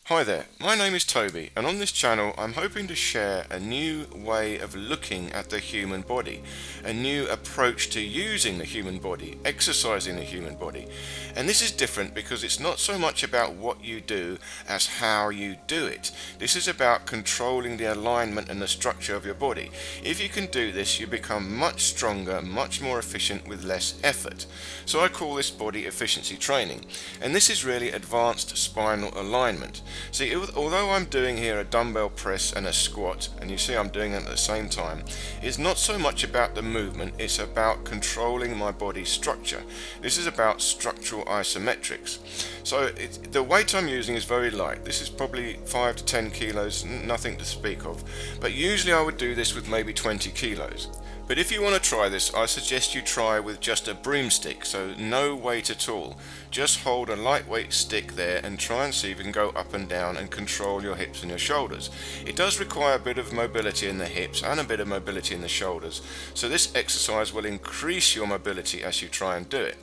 Hi there, my name is Toby, and on this channel I'm hoping to share a new way of looking at the human body, a new approach to using the human body, exercising the human body. And this is different because it's not so much about what you do as how you do it. This is about controlling the alignment and the structure of your body. If you can do this, you become much stronger, much more efficient with less effort. So I call this body efficiency training, and this is really advanced spinal alignment. See, although I'm doing here a dumbbell press and a squat, and you see I'm doing them at the same time, it's not so much about the movement, it's about controlling my body structure. This is about structural isometrics. So the weight I'm using is very light. This is probably 5 to 10 kilos, nothing to speak of. But usually I would do this with maybe 20 kilos. But if you want to try this, I suggest you try with just a broomstick, so no weight at all. Just hold a lightweight stick there and try and see if you can go up and down and control your hips and your shoulders. It does require a bit of mobility in the hips and a bit of mobility in the shoulders, so this exercise will increase your mobility as you try and do it.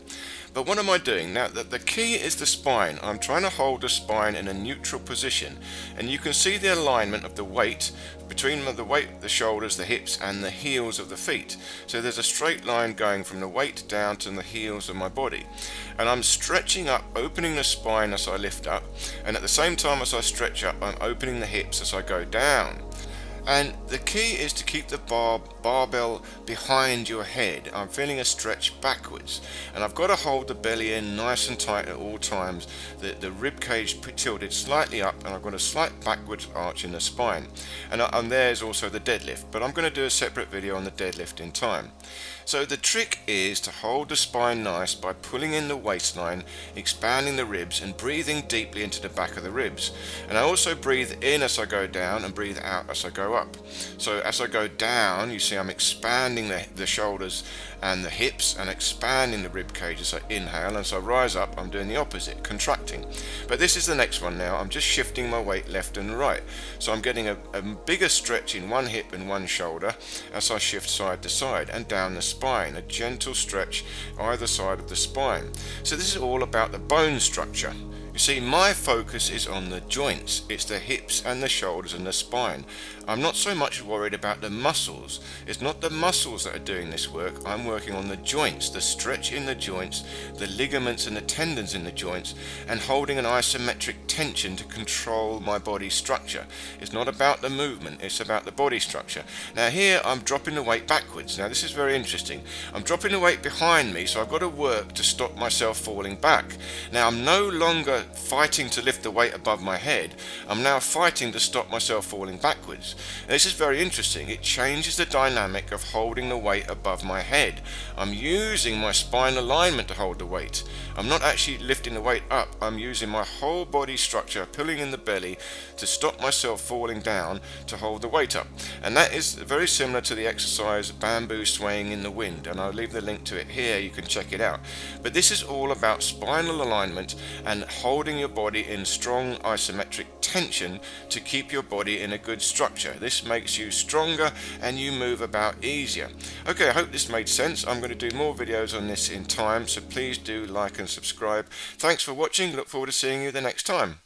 But what am I doing? Now, the key is the spine. I'm trying to hold the spine in a neutral position, and you can see the alignment of the weight between the weight, the shoulders, the hips and the heels of the feet. So there's a straight line going from the weight down to the heels of my body, and I'm stretching up, opening the spine as I lift up, and at the same time as I stretch up, I'm opening the hips as I go down. And the key is to keep the barbell behind your head. I'm feeling a stretch backwards, and I've got to hold the belly in nice and tight at all times. The rib cage tilted slightly up, and I've got a slight backwards arch in the spine. And there's also the deadlift, but I'm going to do a separate video on the deadlift in time. So the trick is to hold the spine nice by pulling in the waistline, expanding the ribs and breathing deeply into the back of the ribs. And I also breathe in as I go down and breathe out as I go up. So as I go down, you see I'm expanding the shoulders and the hips and expanding the rib cage as I inhale, and as I rise up I'm doing the opposite, contracting. But this is the next one now. I'm just shifting my weight left and right. So I'm getting a bigger stretch in one hip and one shoulder as I shift side to side and down the spine, a gentle stretch either side of the spine. So this is all about the bone structure. You see, my focus is on the joints. It's the hips and the shoulders and the spine. I'm not so much worried about the muscles. It's not the muscles that are doing this work. I'm working on the joints, the stretch in the joints, the ligaments and the tendons in the joints, and holding an isometric tension to control my body structure. It's not about the movement, it's about the body structure. Now here I'm dropping the weight backwards. Now this is very interesting. I'm dropping the weight behind me, so I've got to work to stop myself falling back. Now I'm no longer fighting to lift the weight above my head. I'm now fighting to stop myself falling backwards. Now, this is very interesting. It changes the dynamic of holding the weight above my head. I'm using my spine alignment to hold the weight. I'm not actually lifting the weight up. I'm using my whole body structure, pulling in the belly to stop myself falling down to hold the weight up. And that is very similar to the exercise bamboo swaying in the wind, and I'll leave the link to it here, you can check it out. But this is all about spinal alignment and holding your body in strong isometric tension to keep your body in a good structure. This makes you stronger and you move about easier. Okay, I hope this made sense. I'm going to do more videos on this in time, so please do like and subscribe. Thanks for watching. Look forward to seeing you the next time.